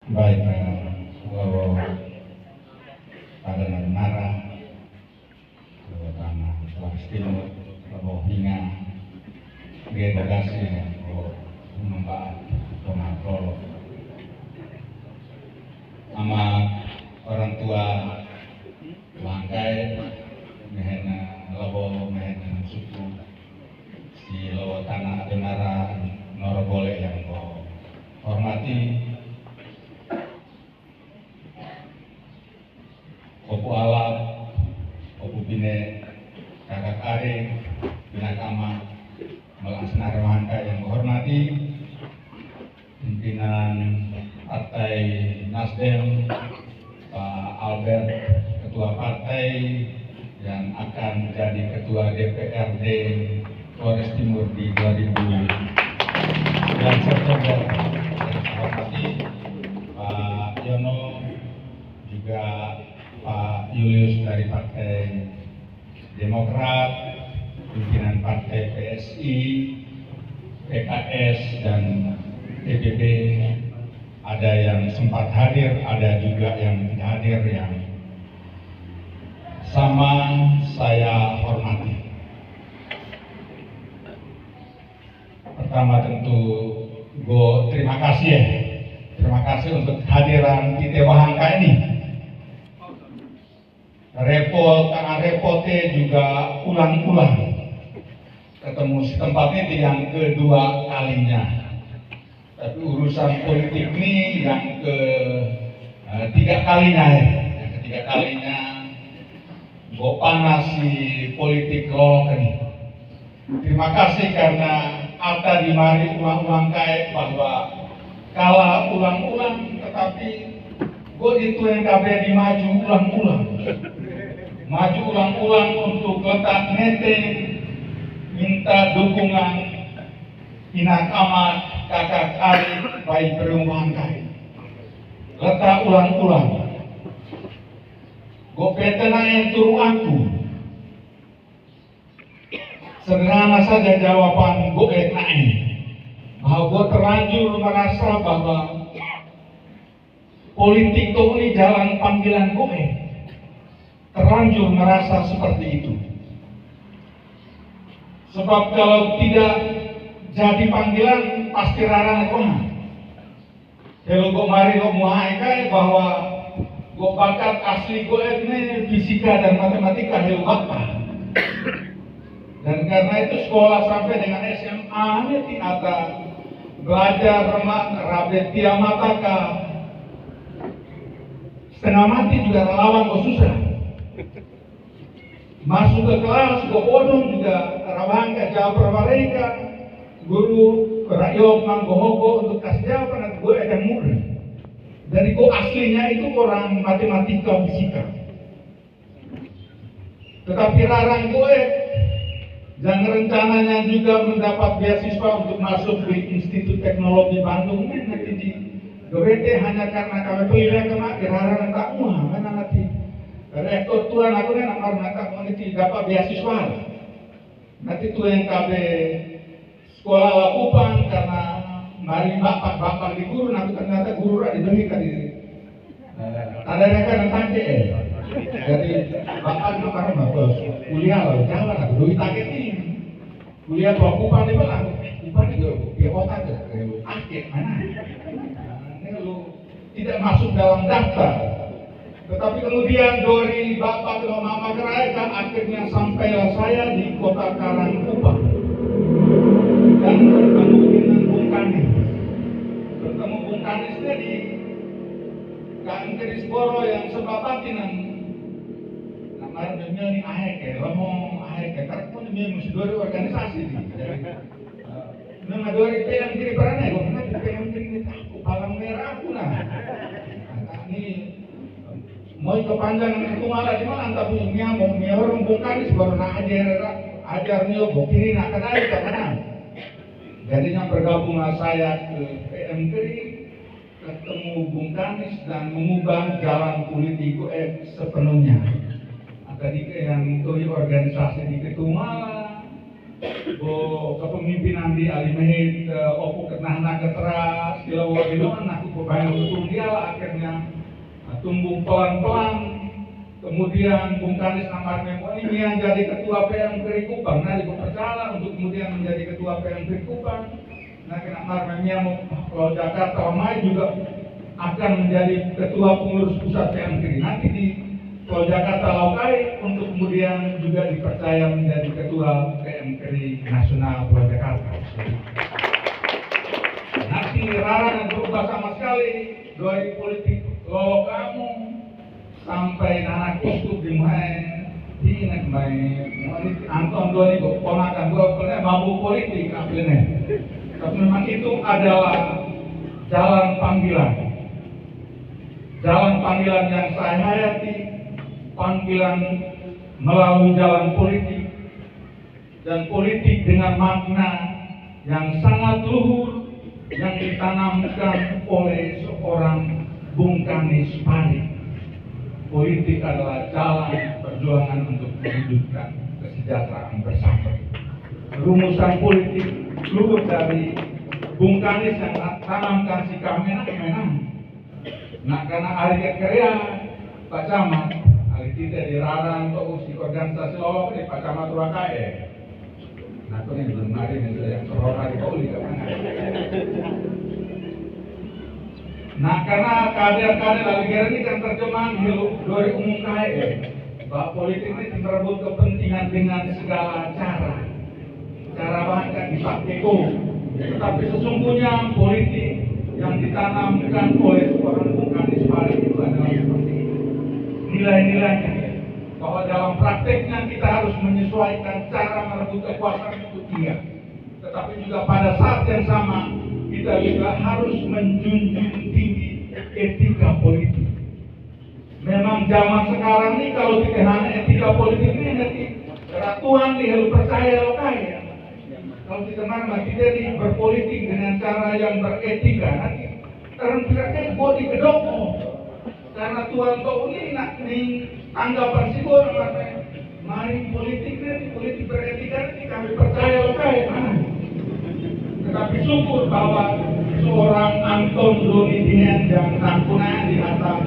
Baik, kalau pada nara, kalau tanah Palestina, kalau hingga delegasi, kalau membahas pengatur, sama orang tua bangkai, mehena labo, mehena suku, si lawa tanah denara, norobole yang kau hormati. Opu alam, opu bine, kakak are, binakama, melaksanakan rangka yang menghormati pimpinan Partai Nasdem, Pak Albert, Ketua Partai yang akan menjadi Ketua DPRD Flores Timur di 2009 September. Yang saya hormati Pak Yono, juga Pak Julius dari Partai Demokrat, pimpinan Partai PSI, PKS, dan PBB. Ada yang sempat hadir, ada juga yang tidak hadir yang sama saya hormati. Pertama tentu terima kasih ya. Terima kasih untuk kehadiran kita Wahangka ini. Repot karena repotnya juga ulang-ulang ketemu setempat ini yang kedua kalinya, tapi urusan politik ini yang ketiga kalinya ya. Yang ketiga kalinya gue panas di politik lolok ini. Terima kasih karena ada di mari ulang-ulang kait bahwa kalah ulang-ulang, tetapi gue itu yang kabeh dimaju ulang-ulang. Maju ulang-ulang untuk letak nete, minta dukungan Inak Amat, kakak Ari, baik perumahan kai. Letak ulang-ulang. Gue petena yang turu aku. Sederhana saja jawaban gue naik. Bahwa gue terlanjur merasa bahwa politik ini jalan panggilan gue. Terlanjur merasa seperti itu. Sebab kalau tidak jadi panggilan pasti rarang kona. Kalau gue mari gue muhaikai bahwa gue bakat asli gue ini fisika dan matematika helu bapak. Dan karena itu sekolah sampai dengan SMA ini ada belajar rabet tiamataka setengah mati juga relawan gue susah. Masuk ke kelas, gue bodong juga rawan ke jawab mereka. Guru rakyat manggohogo untuk kasih jawaban, nanti gue akan murid. Dari gue aslinya itu orang matematika fisika. Tetapi rarang gue, dan rencananya juga mendapat beasiswa untuk masuk di Institut Teknologi Bandung ini nanti di GWT hanya karena kami pilih kena rarang tak muah, mana nanti. Rektor tuan aku nih nak nanti dapat beasiswa. Nanti tuh yang KB sekolah Wakupang karena mari bapak di guru, nanti ternyata guru di demi kali. Ada kan tadi jadi bapak nomor bagus kuliah lah jangan lah duit target ini kuliah Wakupang di mana? Upah itu dia kota tuh akhir mana? Ini lu tidak masuk dalam daftar. Tetapi kemudian dari bapak ke mama kerajaan akhirnya sampailah saya di kota Karangkupang dan bertemu dengan Bung Kanis. Bertemu Bung Kanisnya di Kangkerisboro yang sebabatinan. Namanya ini AHK, ngomong AHK, karena pun dia mesti dari organisasi nih. Nama dari PM kiri perannya, gue kenal PM kiri aku palang merah aku nah. Ini mau kepanjangan itu malah di mana tapi mau orang Bung baru nak ajarnya kiri nak kenal karena jadinya bergabunglah saya ke PM Keri ketemu Bung Kanis dan mengubah jalan politik sepenuhnya. Tadi yang itu organisasi di Ketumala kepemimpinan di Alimehit opo kenahna keteras silawo diluan aku kebayang betul dia akhirnya tumbuh pelan-pelan. Kemudian Bung Kanis Amar Memo ini yang jadi ketua PM Kupang, nah dipercaya untuk kemudian menjadi ketua PM Kupang. Nah kena Amar Memo kalau Jakarta Omai juga akan menjadi ketua pengurus pusat PM Kiri. Nanti di Pulau Jakarta Laukai untuk kemudian juga dipercaya menjadi ketua PM Kiri Nasional Pulau Jakarta. Nanti Rara dan berubah sama sekali dari politik lo kamu sampai anak kusuk dimain di inek main Anton dua ini ponakan dua pernah mabuk politik akhirnya. Tapi memang itu adalah jalan panggilan yang saya hayati, panggilan melalui jalan politik dan politik dengan makna yang sangat luhur yang ditanamkan oleh seorang Bung Kanis Panik. Politik adalah jalan perjuangan untuk mewujudkan kesejahteraan bersama. Rumusan politik luhur dari Bung Kanis yang tanamkan sikap menang. Nah karena hari kerja Pak Camat, hari tidak dirarang untuk usi organisasi lo di Pak Camat Ruakai. Nah itu yang belum hari ini yang terhormat di Pauli kemana? Nah karena kader-kader Aligera ini kan terjemahan dari umum KAE bahwa politik ini merebut kepentingan dengan segala cara bahkan dipakai tetapi sesungguhnya politik yang ditanamkan oleh seorang Bung Kanis Panik itu adalah seperti ini nilai-nilainya bahwa dalam prakteknya kita harus menyesuaikan cara merebut kekuasaan itu iya, tetapi juga pada saat yang sama kita juga harus menjunjung tinggi etika politik. Memang zaman sekarang ini kalau kita hanya etika politik ini nanti Tuhan dia percaya lo kaya. Kalau kita mana kita berpolitik dengan cara yang beretika nanti karena kita bodi kedokmo. Karena Tuhan kau ini nak nih anggapan sih mari politik beretika nanti kami percaya lo kaya mana. Tetapi syukur bahwa seorang Anton Doni Dinian yang tangkungan di atas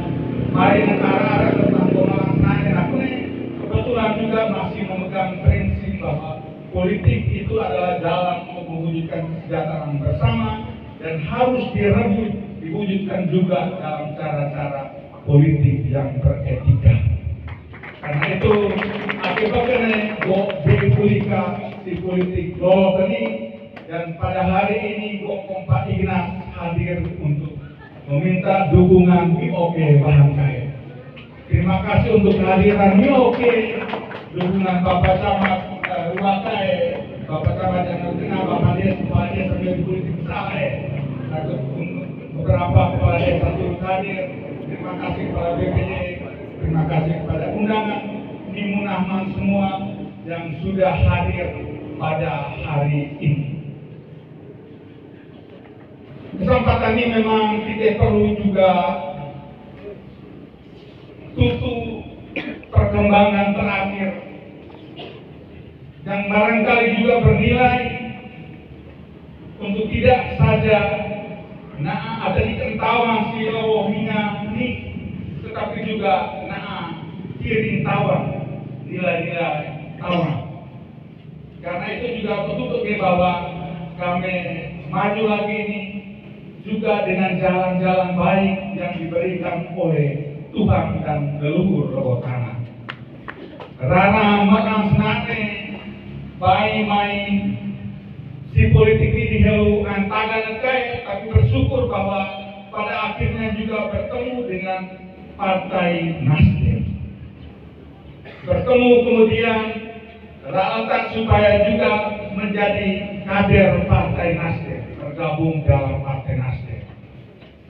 mari negara tentang pemelaksanaannya tangkungan kebetulan juga masih memegang prinsip bahwa politik itu adalah jalan untuk mewujudkan kesejahteraan bersama dan harus diwujudkan juga dalam cara-cara politik yang beretika. Karena itu akibatnya dipulika di politik lo ini. Dan pada hari ini Gokong Pak Ignas hadir untuk meminta dukungan MIOK Bahan Kaya. Terima kasih untuk kehadiran MIOK, dukungan Bapak Camat Ruakai, Bapak Camat yang tengah Bapak Des, Kepala Desa sebagai politik besar, beberapa Kepala Desa turut hadir. Terima kasih kepada BPJ, terima kasih kepada undangan, Munahman semua yang sudah hadir pada hari ini. Kesempatan ini memang kita perlu juga tutup perkembangan terakhir yang barangkali juga bernilai untuk tidak saja ada di kentawang si Lawohinga ini, tetapi juga kiring tawang nilai-nilai tawang. Karena itu juga untuk bahwa kami maju lagi ini juga dengan jalan-jalan baik yang diberikan oleh Tuhan dan leluhur lewat tanah. Rana menang senate, bayi main si politik ini dihelu antagan kaya, tapi bersyukur bahwa pada akhirnya juga bertemu dengan Partai Nasdem. Bertemu kemudian rakyat supaya juga menjadi kader Partai Nasdem, bergabung dalam Partai Nasdem.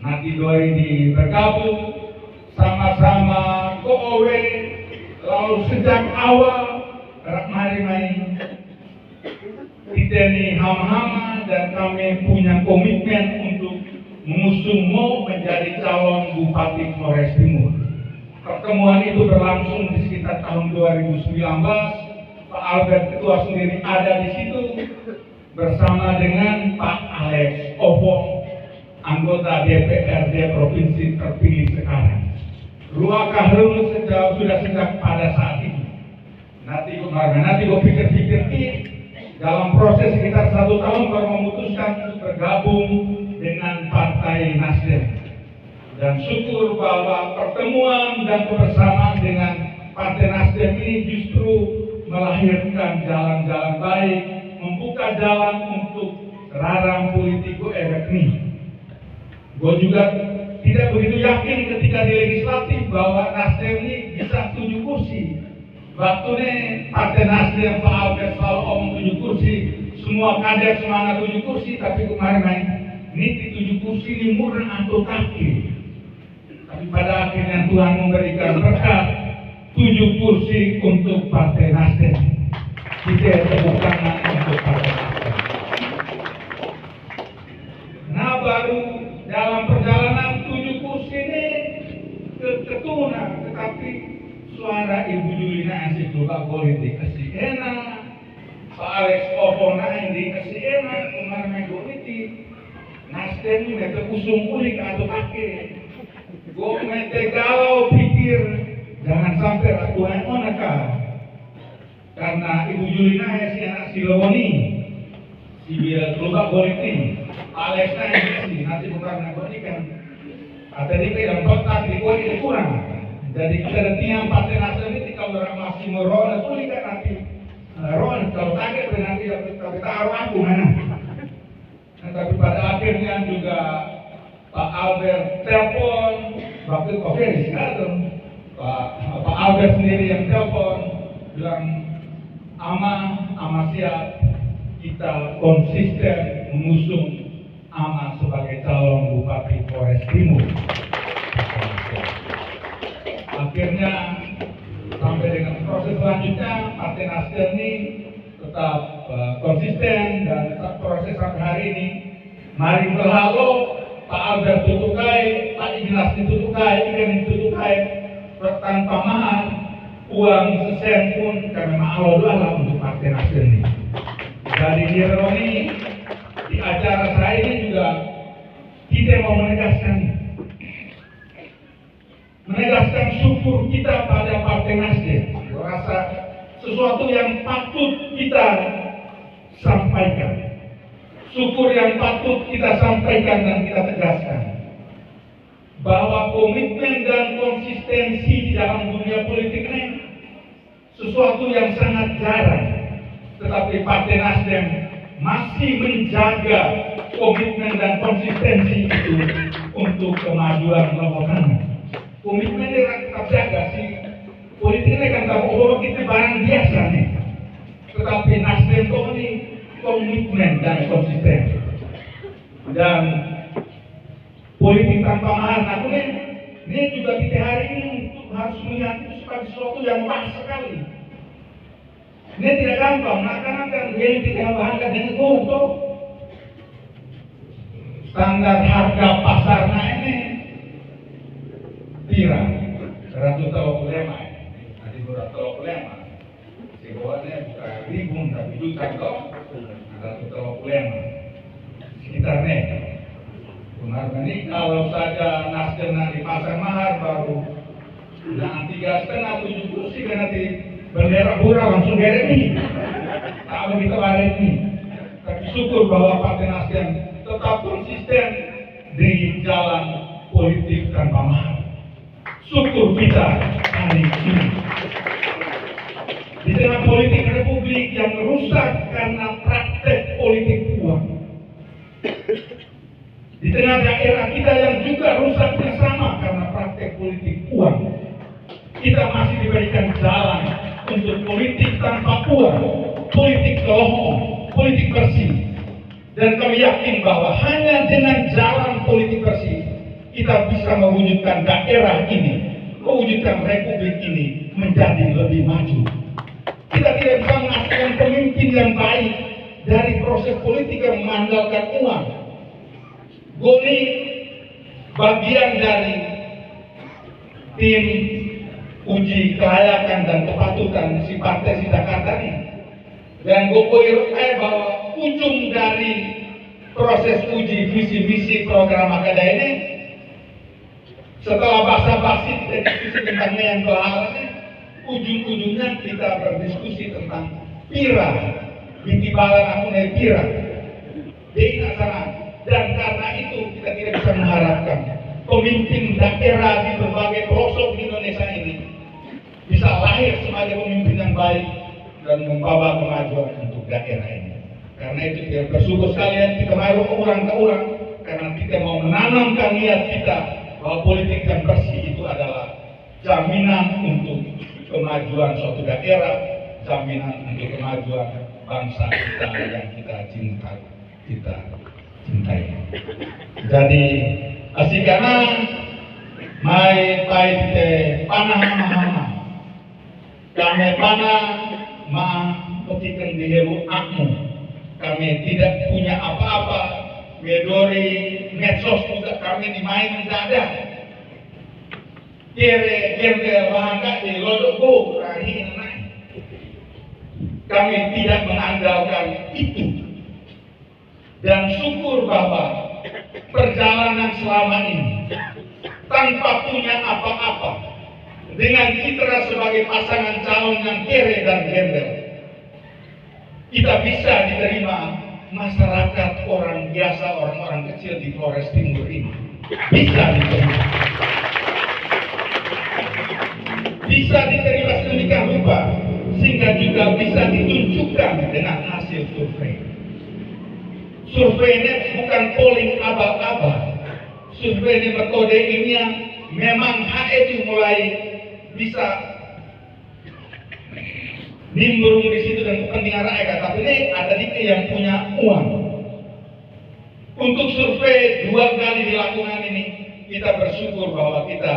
Nanti doi di bergabung sama-sama kowe, lalu sejak awal mari main kita ini hama-hama dan kami punya komitmen untuk mengusungmu menjadi calon Bupati Flores Timur. Pertemuan itu berlangsung di sekitar tahun 2019 Pak Albert Ketua sendiri ada di situ bersama dengan Pak Alex Ovong, anggota DPRD Provinsi terpilih sekarang. Ruakah Rulu sudah sejak pada saat itu. Nanti gue pikir-pikir dalam proses sekitar 1 tahun baru memutuskan untuk bergabung dengan Partai Nasdem. Dan syukur bahwa pertemuan dan kebersamaan dengan Partai Nasdem ini justru melahirkan jalan-jalan baik, membuka jalan untuk rarang politik ini. Gue juga tidak begitu yakin ketika di legislatif bahwa Nasdem ini bisa 7 kursi. Waktu ini Partai Nasdem Pak Albert selalu omong 7 kursi, semua kader semangat 7 kursi, tapi kemarin ini 7 kursi ini murah atau kaki. Tapi pada akhirnya Tuhan memberikan berkat 7 kursi untuk Partai Nasdem. Kita tepuk tangan untuk Partai Nasdem. Nah, baru dalam perjalanan 7 kursi ini ketuna, tetapi suara Ibu Julina Ensikloba Politik kasih enak, Pak Alex Ovong ini kasih enak, kemarin politik Nasdem ini mereka usung ulik atau pakai. Gue mete galau pikir jangan sampai ratuan onaka karena Ibu Julina si anak Silawoni si biar keluar politik Alex nanti bukan nanti kan ada di dalam kotak di bawah itu kurang. Jadi kita tiang Partai Nasdem ini kalau orang masih merona tuh kan nanti ron kalau kaget nanti kita taruh aku mana. Nah, tapi pada akhirnya juga Pak Albert telepon waktu COVID di Singapura. Pak Albert sendiri yang telepon bilang ama siap, kita konsisten mengusung Ama sebagai calon Bupati Flores Timur. Akhirnya sampai dengan proses selanjutnya Partai Nasdem ini tetap konsisten dan tetap proses sampai hari ini. Mari berhalau Pak Albert tutukai, Pak Ignas ditutukai, Ikan ditutukai, tanpa mahal, uang sesen pun kami mahal adalah untuk Partai Nasdem ini. Dari Nironi di acara saya ini juga kita mau menegaskan syukur kita pada Partai Nasdem. Saya rasa sesuatu yang patut kita sampaikan, syukur yang patut kita sampaikan dan kita tegaskan bahwa komitmen dan konsistensi di dalam dunia politik ini sesuatu yang sangat jarang, tetapi Partai Nasdem masih menjaga komitmen dan konsistensi itu untuk kemajuan Lombok. Komitmen ini tetap jaga sih. Politik ini kan tak bahwa kita barang biasa nih. Tetapi Nasdem itu ini komitmen dan konsisten. Dan politik tanpa mahar, aku ini juga kita hari ini harus melihat itu sebagai sesuatu yang mahal sekali. Ini tidak gampang, karena kan yang tidak bahankan dengan untuk standar harga pasarnya ini pirang 135 tadi 135 sebuahnya bukan ribu tapi juta kok 135 sekitarnya. Kemarin ini kalau saja Nasdem di pasar mahar baru dan 3,5 7 kursi kan nanti bendera murah langsung ini. Kalau kita balik ini, tapi syukur bahwa Partai Nasdem tetap konsisten di jalan politik tanpa mahar. Syukur kita hari ini. Di tengah politik republik yang rusak karena praktek politik uang. Di tengah daerah kita yang juga rusak bersama karena praktek politik uang. Kita masih diberikan jalan untuk politik tanpa uang, politik kelompok, politik bersih. Dan kami yakin bahwa hanya dengan jalan politik bersih kita bisa mewujudkan daerah ini, mewujudkan republik ini menjadi lebih maju. Kita tidak bisa menghasilkan pemimpin yang baik dari proses politik yang mengandalkan uang. Goni bagian dari tim uji kelayakan dan kepatutan si partai si Jakarta ini. Dan gue bahwa ujung dari proses uji visi misi program Akada ini, setelah basa-basi kita diskusi tentang yang kelaharannya, ujung-ujungnya kita berdiskusi tentang pira, binti balan aku naik pira, di sana. Dan karena itu kita tidak bisa mengharapkan pemimpin daerah di berbagai pelosok di Indonesia ini bisa lahir sebagai pemimpin yang baik dan membawa kemajuan untuk daerah ini. Karena itu kita bersyukur sekalian kita mau ke orang karena kita mau menanamkan niat kita bahwa politik yang bersih itu adalah jaminan untuk kemajuan suatu daerah, jaminan untuk kemajuan bangsa kita yang kita cintai. Jadi asikana mai paite panah mahama kami panah ma petikan dihelu akmu, kami tidak punya apa-apa, medori medsos juga kami dimain dada kere gembel bahangka di lodokku rahin naik. Kami tidak mengandalkan itu. Dan syukur bahwa perjalanan selama ini tanpa punya apa-apa, dengan citra sebagai pasangan calon yang kere dan gembel, kita bisa diterima masyarakat orang biasa, orang-orang kecil di Flores Timur ini. Bisa diterima. Bisa diterima sedemikian rupa, sehingga juga bisa ditunjukkan dengan hasil survei. Survei ini bukan polling abal-abal. Survei ini metode ilmiah, memang HED mulai bisa nimbrung di situ dan kepentingan rakyat. Tapi ini ada dikit yang punya uang. Untuk survei 2 kali dilakukan ini, kita bersyukur bahwa kita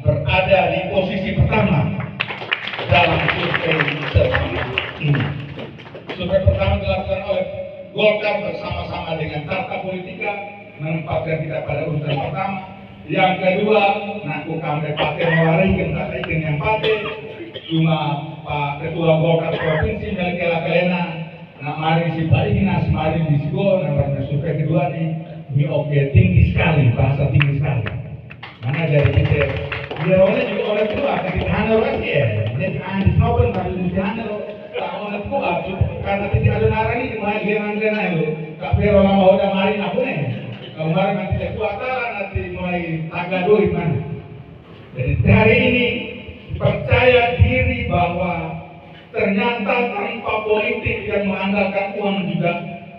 berada di posisi pertama dalam survei seperti ini. Survei pertama dilakukan oleh Golkar bersama-sama dengan Carta Politika menempatkan kita pada urutan pertama. Yang kedua, naku kami pakai mewaringkan tak ikan yang pakai cuma Pak Ketua Golkar Provinsi Melkela Kelena. Nah mari si Pak Ignas, mari di Sigo, namanya survei kedua ini oke tinggi sekali, bahasa tinggi sekali. Mana jadi kita dia oleh juga oleh kedua, kita handle lagi ya. Jadi Andi Snowden baru di handle. Oleh kuat karena tidak ada narani di mana geran-geran itu Kak Vero lama udah mari aku nih kemarin nanti saya kuataran nanti mulai tanggal 2 di mana. Jadi hari ini percaya diri bahwa ternyata tanpa politik yang mengandalkan uang juga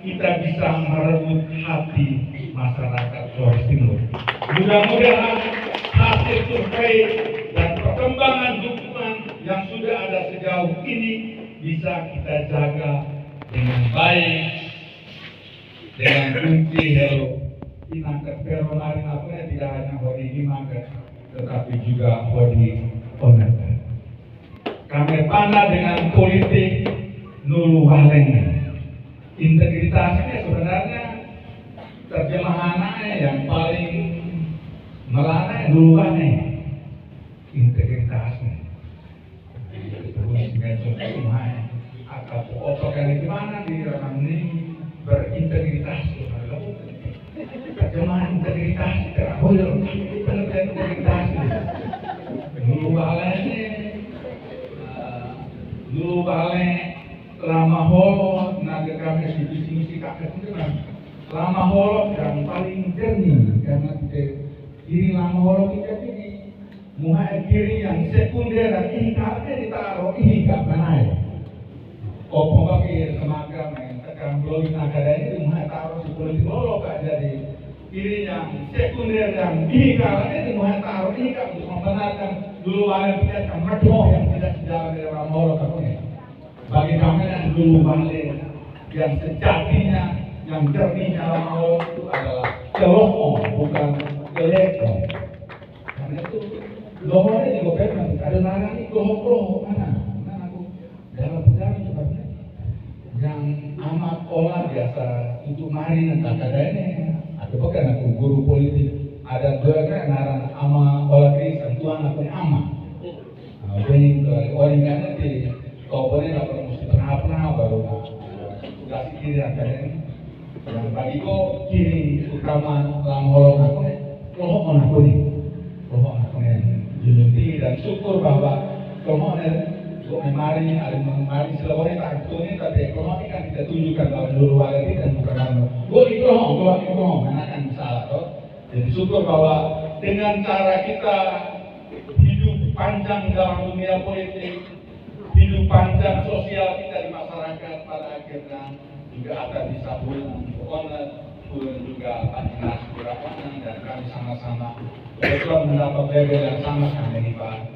kita bisa merebut hati masyarakat Flores Timur. Mudah-mudahan hasil survei dan perkembangan dukungan yang sudah ada sejauh ini bisa kita jaga dengan baik, dengan kunci hello. Inangkat Vero lain apa tidak hanya body dimakan, tetapi juga body owner. Kami pandang dengan politik nulu waleng. Integritasnya sebenarnya terjemahannya yang paling melana nulu waleng. Integritasnya. Terus medsos semua atau otokan di mana di orang ini berintegritas. Terjemahan integritas terakhir pengertian integritas dulu balik lama holot naga kami misi kakek itu kan lama holot yang paling jernih karena kita kiri lama holot kita ini muhai kiri yang sekunder dan ihikarnya ditaruh ihikar mana ya opo pakai semacam yang tekan blogin agada ini muhai taruh si politik lolo kak jadi kiri yang sekunder yang ihikarnya itu muhai taruh ihikar untuk membenarkan dulu balik kita merdoh yang tidak sejalan dari lama holot kakunya bagi kami yang dulu balik yang sejatinya yang jernihnya lama holot itu adalah celoh bukan kelekong karena itu lohornya juga benar, ada larang itu lohor mana aku dalam budaya sebabnya yang amat olah biasa untuk mari nanti ada ini ada bukan aku guru politik ada dua kan narang ama olah Kristen Tuhan aku ama Ini orang nanti kau boleh dapat mesti pernah baru tugas kiri akhirnya. Yang bagi kau kiri utama langholong aku nih, lohon aku nih, junti dan syukur bahwa lohon mari selawari tak ini tapi lohon ini kan kita tunjukkan bahwa dulu wali dan bukan anu. Gue itu lohon, mana kan salah toh. Jadi syukur bahwa dengan cara kita hidup panjang dalam dunia politik, hidup panjang sosial kita di masyarakat, pada akhirnya juga akan bisa pulang juga banyak kurapan dan kami sama-sama kebetulan mendapat level yang sama kami di Pak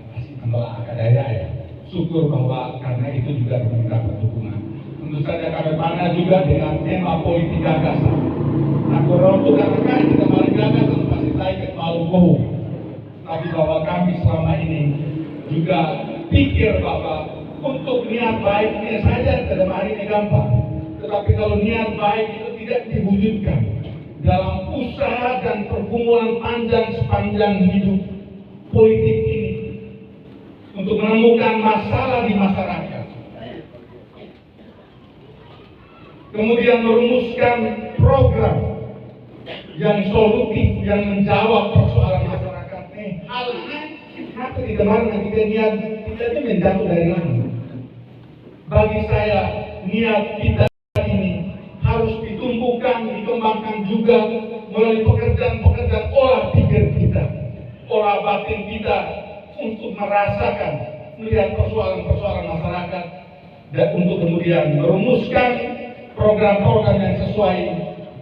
Ambala Akadaya ya. Syukur bahwa karena itu juga mendapat dukungan. Tentu saja kami bangga juga dengan tema politik gagasan. Nah, kurang itu karena kita mari gagasan masih baik malu bohong. Tapi bahwa kami selama ini juga pikir bahwa untuk niat baiknya saja pada hari ini gampang. Tetapi kalau niat baik itu tidak diwujudkan dalam usaha dan pergumulan panjang sepanjang hidup politik ini untuk menemukan masalah di masyarakat, kemudian merumuskan program yang solutif yang menjawab persoalan masyarakat. Hal ini kenapa di kemarin kita niat kita itu menjatuh dari langit. Bagi saya niat kita ini harus ditumbuhkan, dikembangkan juga melalui pekerjaan-pekerjaan olah pikir kita, olah batin kita untuk merasakan, melihat persoalan-persoalan masyarakat dan untuk kemudian merumuskan program-program yang sesuai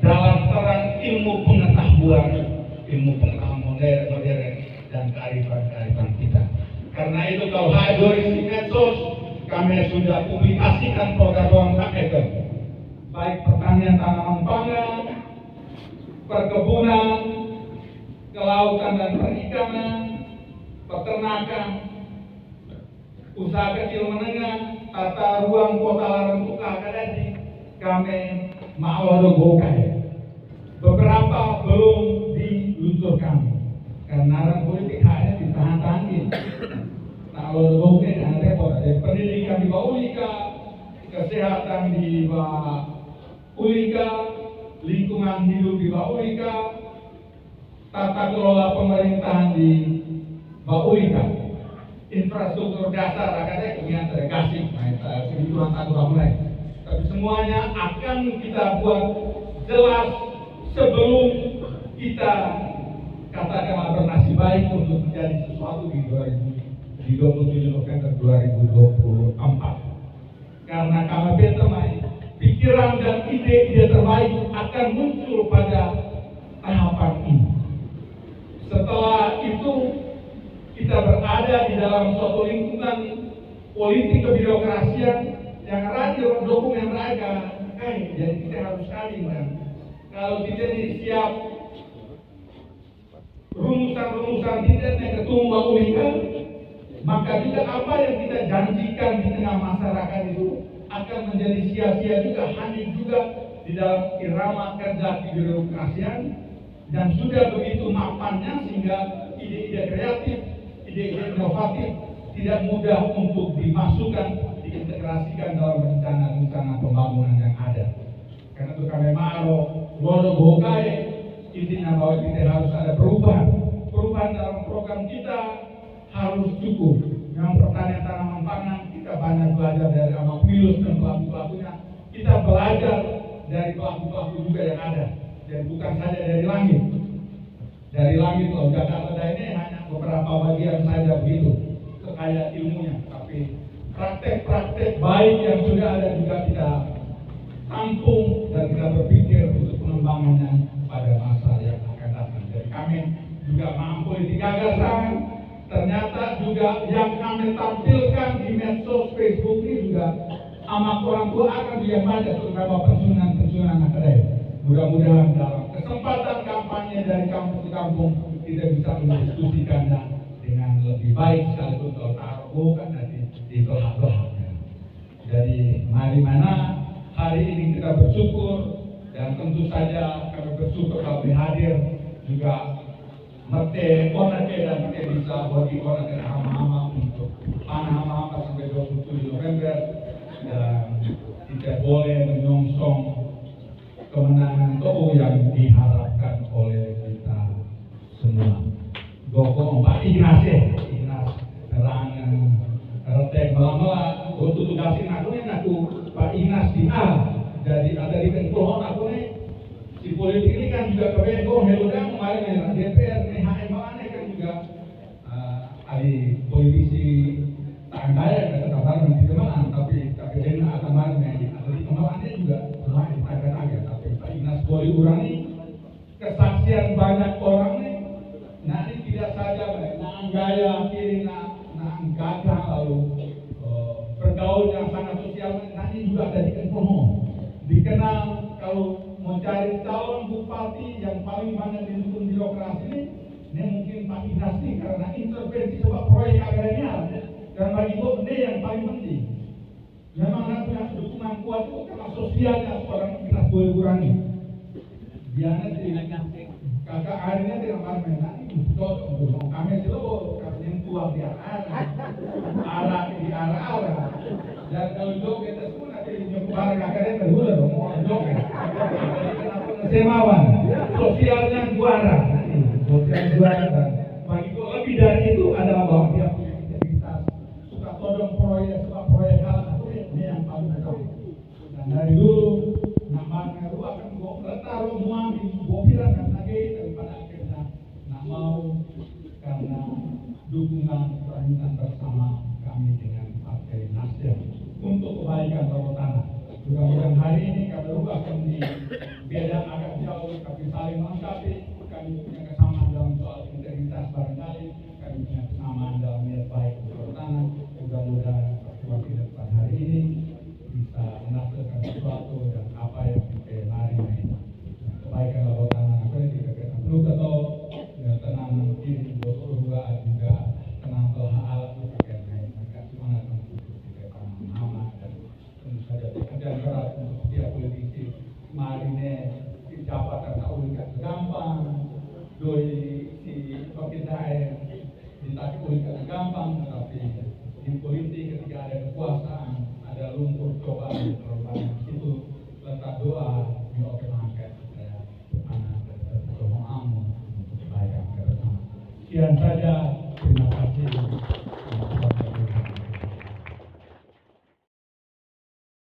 dalam terang ilmu pengetahuan modern dan kearifan kita. Karena itu kalau hadir di medsos, kami sudah publikasikan program kami itu, baik pertanian tanaman pangan, perkebunan, kelautan dan perikanan, peternakan, usaha kecil menengah, tata ruang kota larang tuka kadadi, kami mau gokai. Beberapa belum diluncurkan karena arah politik hanya ditahan-tahanin. Kalau gokai dan repot, pendidikan di bawah Ulika, kesehatan di bawah Ulika, lingkungan hidup di bawah Ulika, tata kelola pemerintahan di bawah Ulika, infrastruktur dasar akademik kemudian terkasih, kebutuhan tata mulai. Tapi semuanya akan kita buat jelas sebelum kita katakanlah bernasib baik untuk menjadi sesuatu di 27 November 2024. Karena kami bertemai, pikiran dan ide-ide terbaik akan muncul pada tahapan ini. Setelah itu kita berada di dalam suatu lingkungan politik kebirokrasian yang radio dokumen raga, jadi kita harus saling kan. Kalau kita ini siap rumusan-rumusan tidak yang ketumbuh Ulika, maka juga apa yang kita janjikan di tengah masyarakat itu akan menjadi sia-sia juga, hanyut juga di dalam irama kerja kebirokrasian dan sudah begitu mapannya sehingga ide-ide kreatif, ide-ide inovatif tidak mudah untuk dimasukkan, diintegrasikan dalam rencana-rencana pembangunan yang ada. Karena itu kami mau Wono Bokai, intinya bahwa kita harus ada perubahan dalam program kita harus cukup. Yang pertanian tanaman pangan kita banyak belajar dari Amak Pilus dan pelaku-pelakunya. Kita belajar dari pelaku-pelaku juga yang ada, dan bukan saja dari langit. Dari langit loh, Jakarta ini hanya beberapa bagian saja begitu kekayaan ilmunya, tapi praktek-praktek baik yang sudah ada juga kita tampung dan kita berpikir untuk pengembangannya pada masa yang akan datang. Jadi kami juga mampu di gagasan. Ternyata juga yang kami tampilkan di medsos Facebook ini juga amat orang tua akan dia baca terutama pensiunan akademik. Mudah-mudahan dalam kesempatan kampanye dari kampung ke kampung kita bisa mendiskusikannya dengan lebih baik sekalipun kalau taruh bukan nanti di belah-belahnya. Jadi mari mana hari ini kita bersyukur dan tentu saja kami bersyukur kalau hadir juga mete orang dan kita bisa bagi orang yang hama-hama untuk tanah hamba sampai 27 November dan tidak boleh menyongsong kemenangan TOU yang diharapkan oleh kita semua. Goko Pak Ignas nerangan retek melamela untuk tugasin aku Pak Ignas di A jadi ada di Kengkohon aku si politik ini kan juga kebengo heludang kemarin DPR HM mana kan juga ahli politisi tandaya kata-kata nanti kemarin tapi enak kemarin ada di kemarinnya juga selain agak-agak tapi Pak Ignas boleh urangi kesaksian banyak orang nih. Nah ini tidak saja nah gaya kiri nah gagah lalu bergaul yang sangat sosial. Nah ini juga ada di Kengkohon dikenal kalau mau cari calon bupati yang paling banyak didukung birokrasi ini mungkin Pak Ignas nih karena intervensi sebuah proyek agrarian dan bagi gue ini yang paling penting. Memang nanti yang dukungan kuat itu karena sosialnya seorang Ignas boleh kurangi. Biarnya kakak akhirnya tidak marah cocok untuk kami selalu kami tua di arah dan kalau jauh kita semua nanti barang kakaknya bergula dong mau jauh semawan sosialnya juara bagi gue lebih dari itu adalah bahwa dia punya integritas suka todong proyek hal ini yang paling utama dan dari dulu namanya lu akan gue taruh muang di bobiran dan lagi daripada akhirnya nak mau karena dukungan permintaan bersama kami dengan Partai Nasdem untuk kebaikan bawah tanah. Mudah-mudahan hari ini kami akan di beda agak jauh tapi saling melengkapi. Kami punya kesamaan dalam soal integritas barangkali, kami punya kesamaan dalam niat baik untuk bawah tanah. Mudah-mudahan pertemuan kita depan hari ini bisa menghasilkan sesuatu dan apa yang kita mari kebaikan bawah tanah apa yang kita perlu atau tenang diri juga tenang telah alat kita mereka semangat untuk kita nama dan tentu saja pekerjaan berat untuk setiap politisi mari ini jabatan tak ulikat gampang doi si pekerjaan ditaki ulikat gampang tetapi di politik ketika ada kekuasaan ada lumpur cobaan terlalu itu letak doa di oke angkat anak untuk kebaikan bersama. Sekian saja, terima kasih.